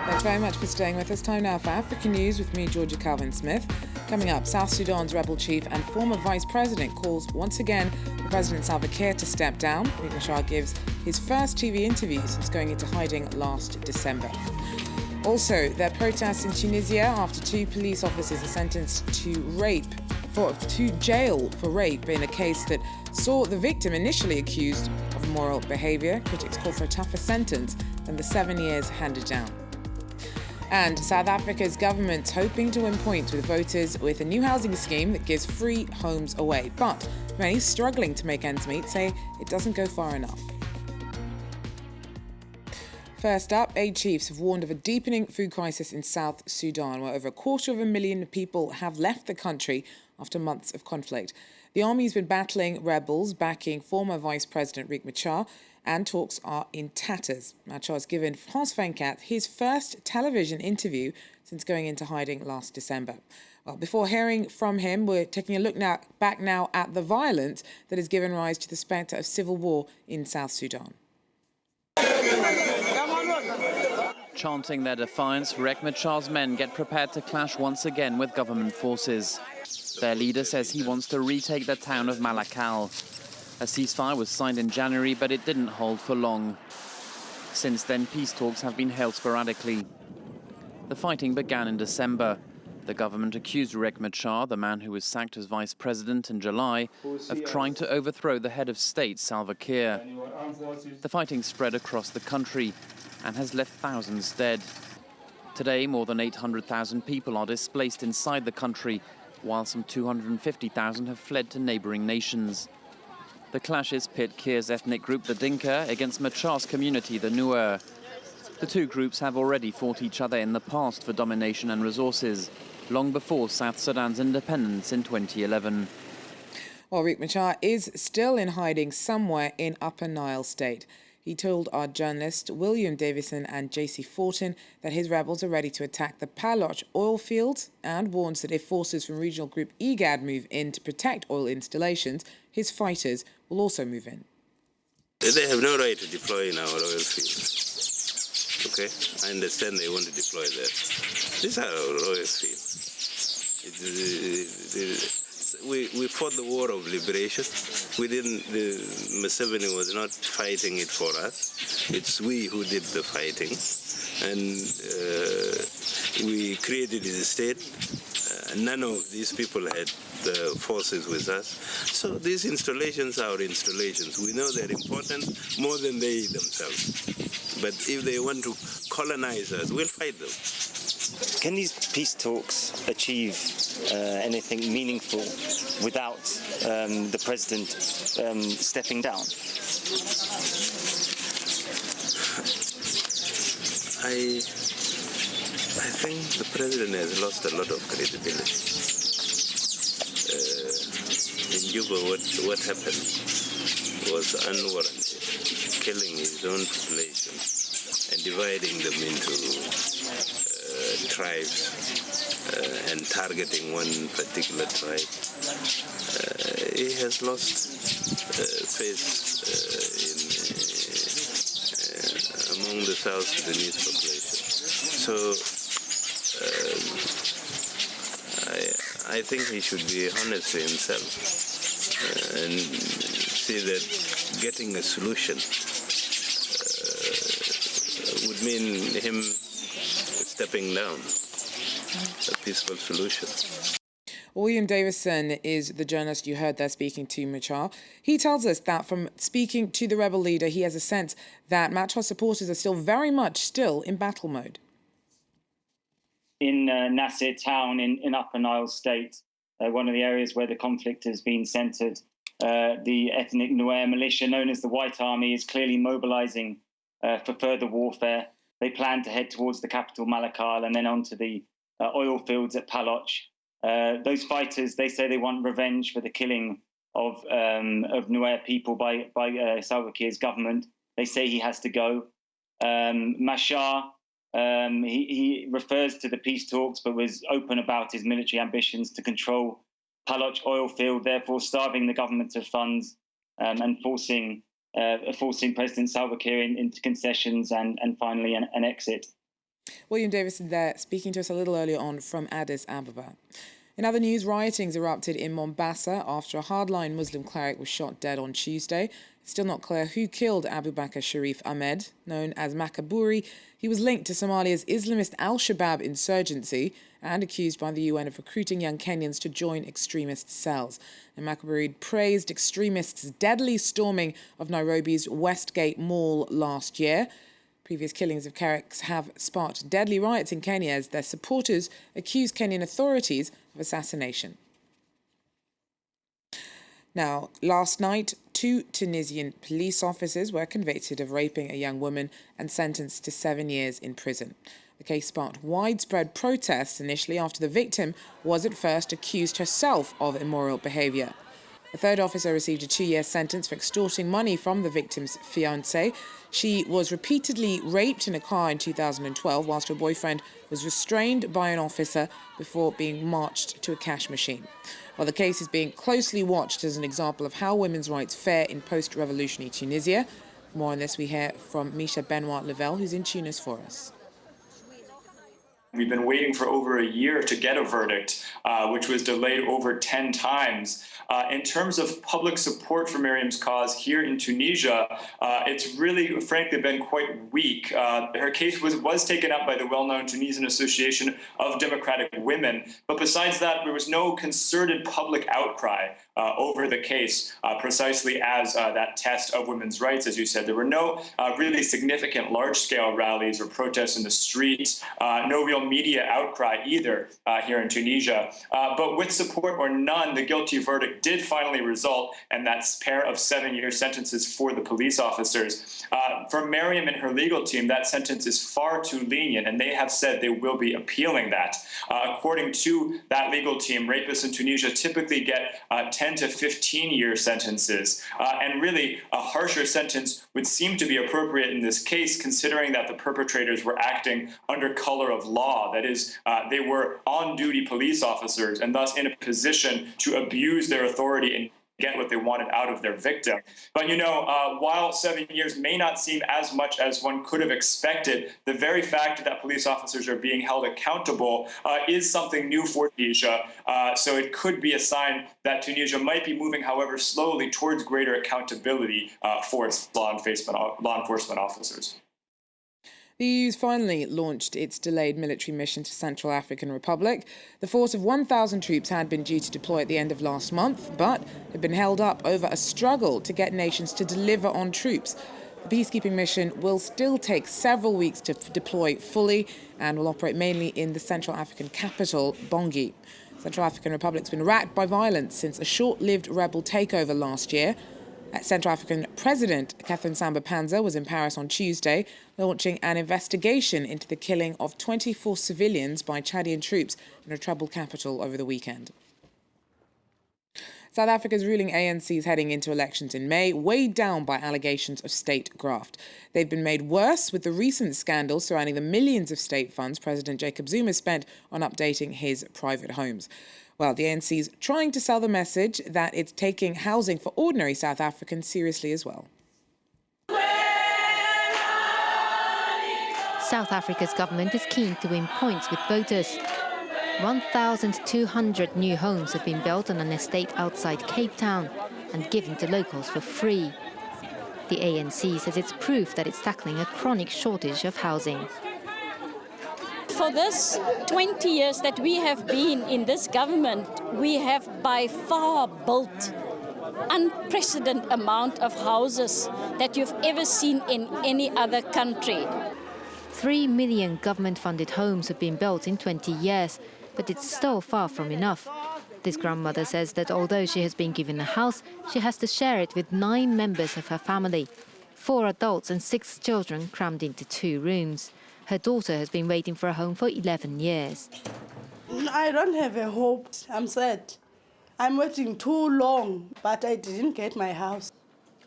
Thanks very much for staying with us. Time now for African News with me, Georgia Calvin-Smith. Coming up, South Sudan's rebel chief and former vice president calls once again for President Salva Kiir to step down. RIEK MACHAR gives his first TV interview since going into hiding last December. Also, there are protests in Tunisia after two police officers are sentenced to jail for rape in a case that saw the victim initially accused of immoral behaviour. Critics call for a tougher sentence than the 7 years handed down. And South Africa's government hoping to win points with voters with a new housing scheme that gives free homes away. But many struggling to make ends meet say it doesn't go far enough. First up, aid chiefs have warned of a deepening food crisis in South Sudan, where over 250,000 people have left the country after months of conflict. The army's been battling rebels backing former Vice President RIEK MACHAR, and talks are in tatters. MACHAR has given France 24 his first television interview since going into hiding last December. Well, before hearing from him, we're taking a look back now at the violence that has given rise to the spectre of civil war in South Sudan. Chanting their defiance, RIEK MACHAR's men get prepared to clash once again with government forces. Their leader says he wants to retake the town of MACHAR. A ceasefire was signed in January, but it didn't hold for long. Since then, peace talks have been held sporadically. The fighting began in December. The government accused RIEK MACHAR, the man who was sacked as vice president in July, of trying to overthrow the head of state, Salva Kiir. The fighting spread across the country and has left thousands dead. Today, more than 800,000 people are displaced inside the country, while some 250,000 have fled to neighboring nations. The clashes pit Kiir's ethnic group, the Dinka, against MACHAR's community, the Nuer. The two groups have already fought each other in the past for domination and resources, long before South Sudan's independence in 2011. Well, RIEK MACHAR is still in hiding somewhere in Upper Nile State. He told our journalists William Davison and J.C. Fortin that his rebels are ready to attack the Paloch oil fields and warns that if forces from regional group IGAD move in to protect oil installations, his fighters will also move in. They have no right to deploy in our oil fields. Okay? I understand they want to deploy there. These are our oil fields. We fought the war of liberation. Museveni was not fighting it for us. It's we who did the fighting. And we created the state. None of these people had the forces with us. So these installations are our installations. We know they're important more than they themselves. But if they want to colonize us, we'll fight them. Can these peace talks achieve anything meaningful without the president stepping down? I think the president has lost a lot of credibility. In Juba, what happened was unwarranted, killing his own population and dividing them into tribes and targeting one particular tribe. He has lost face among the South Sudanese population. So I think he should be honest to himself and see that getting a solution would mean him stepping down, a peaceful solution. William Davison is the journalist you heard there speaking to MACHAR. He tells us that from speaking to the rebel leader, he has a sense that MACHAR supporters are still very much in battle mode. In Nasir town in Upper Nile State, one of the areas where the conflict has been centred, the ethnic Nuer militia known as the White Army is clearly mobilising for further warfare. They plan to head towards the capital, Malakal, and then onto the oil fields at Paloch. Those fighters, they say they want revenge for the killing of Nuer people by Salva Kiir's government. They say he has to go. MACHAR, he refers to the peace talks, but was open about his military ambitions to control Paloch oil field, therefore starving the government of funds and forcing President Salva Kiir into concessions and finally an exit. William Davison there, speaking to us a little earlier on from Addis Ababa. In other news, riotings erupted in Mombasa after a hardline Muslim cleric was shot dead on Tuesday. It's still not clear who killed Abu Bakr Sharif Ahmed, known as Makaburi. He was linked to Somalia's Islamist al-Shabaab insurgency and accused by the UN of recruiting young Kenyans to join extremist cells. And Makaburi praised extremists' deadly storming of Nairobi's Westgate Mall last year. Previous killings of clerics have sparked deadly riots in Kenya as their supporters accuse Kenyan authorities of assassination. Now, last night, 2 Tunisian police officers were convicted of raping a young woman and sentenced to 7 years in prison. The case sparked widespread protests initially after the victim was at first accused herself of immoral behaviour. A third officer received a 2-year sentence for extorting money from the victim's fiancé. She was repeatedly raped in a car in 2012 whilst her boyfriend was restrained by an officer before being marched to a cash machine. Well, the case is being closely watched as an example of how women's rights fare in post-revolutionary Tunisia. For more on this, we hear from Misha Benoit-Level, who's in Tunis for us. We've been waiting for over a year to get a verdict, which was delayed over 10 times. In terms of public support for Miriam's cause here in Tunisia, it's really, frankly, been quite weak. Her case was taken up by the well-known Tunisian Association of Democratic Women, but besides that, there was no concerted public outcry over the case, precisely as that test of women's rights, as you said. There were no really significant large-scale rallies or protests in the streets, no real media outcry either here in Tunisia. But with support or none, the guilty verdict did finally result, and that's pair of 7-year sentences for the police officers. For Miriam and her legal team, that sentence is far too lenient, and they have said they will be appealing that. According to that legal team, rapists in Tunisia typically get 10 to 15-year sentences. And really, a harsher sentence would seem to be appropriate in this case, considering that the perpetrators were acting under color of law. That is, they were on-duty police officers and thus in a position to abuse their authority and get what they wanted out of their victim. But, you know, while 7 years may not seem as much as one could have expected, the very fact that police officers are being held accountable is something new for Tunisia. So it could be a sign that Tunisia might be moving, however slowly, towards greater accountability for its law enforcement officers. The EU's finally launched its delayed military mission to Central African Republic. The force of 1,000 troops had been due to deploy at the end of last month, but had been held up over a struggle to get nations to deliver on troops. The peacekeeping mission will still take several weeks to deploy fully and will operate mainly in the Central African capital, Bangui. Central African Republic's been racked by violence since a short-lived rebel takeover last year. Central African President Catherine Samba-Panza was in Paris on Tuesday, launching an investigation into the killing of 24 civilians by Chadian troops in her troubled capital over the weekend. South Africa's ruling ANC is heading into elections in May, weighed down by allegations of state graft. They've been made worse with the recent scandals surrounding the millions of state funds President Jacob Zuma spent on updating his private homes. Well, the ANC is trying to sell the message that it's taking housing for ordinary South Africans seriously as well. South Africa's government is keen to win points with voters. 1,200 new homes have been built on an estate outside Cape Town and given to locals for free. The ANC says it's proof that it's tackling a chronic shortage of housing. For this 20 years that we have been in this government, we have by far built unprecedented amount of houses that you've ever seen in any other country. 3 million government-funded homes have been built in 20 years, but it's still far from enough. This grandmother says that although she has been given a house, she has to share it with 9 members of her family, 4 adults and 6 children crammed into 2 rooms. Her daughter has been waiting for a home for 11 years. I don't have a hope. I'm sad. I'm waiting too long, but I didn't get my house.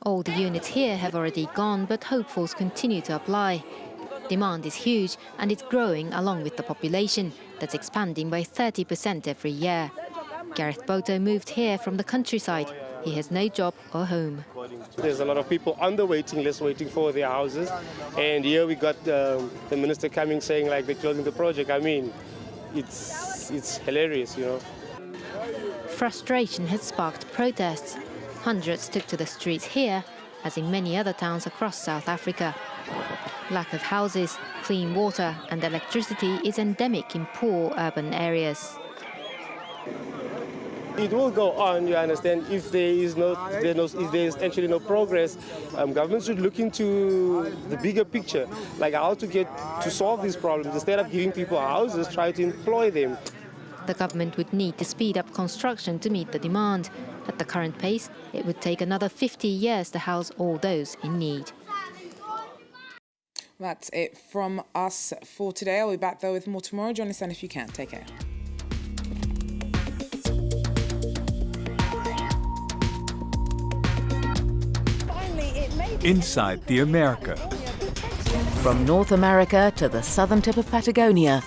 All the units here have already gone, but hopefuls continue to apply. Demand is huge and it's growing along with the population that's expanding by 30% every year. Garreth moved here from the countryside. he has no job or home. There's a lot of people on the waiting list waiting for their houses. And here we got the minister coming saying like they're closing the project. I mean, it's hilarious, you know. Frustration has sparked protests. Hundreds took to the streets here, as in many other towns across South Africa. Lack of houses, clean water and electricity is endemic in poor urban areas. It will go on, you understand, if there's actually no progress. Government should look into the bigger picture, like how to solve these problems. Instead of giving people houses, try to employ them. The government would need to speed up construction to meet the demand. At the current pace, it would take another 50 years to house all those in need. That's it from us for today. I'll be back though with more tomorrow. Join us then if you can. Take care. Inside the America. From North America to the southern tip of Patagonia,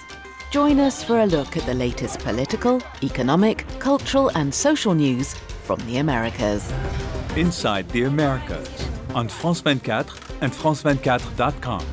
join us for a look at the latest political, economic, cultural and social news from the Americas. Inside the Americas on France 24 and France24.com.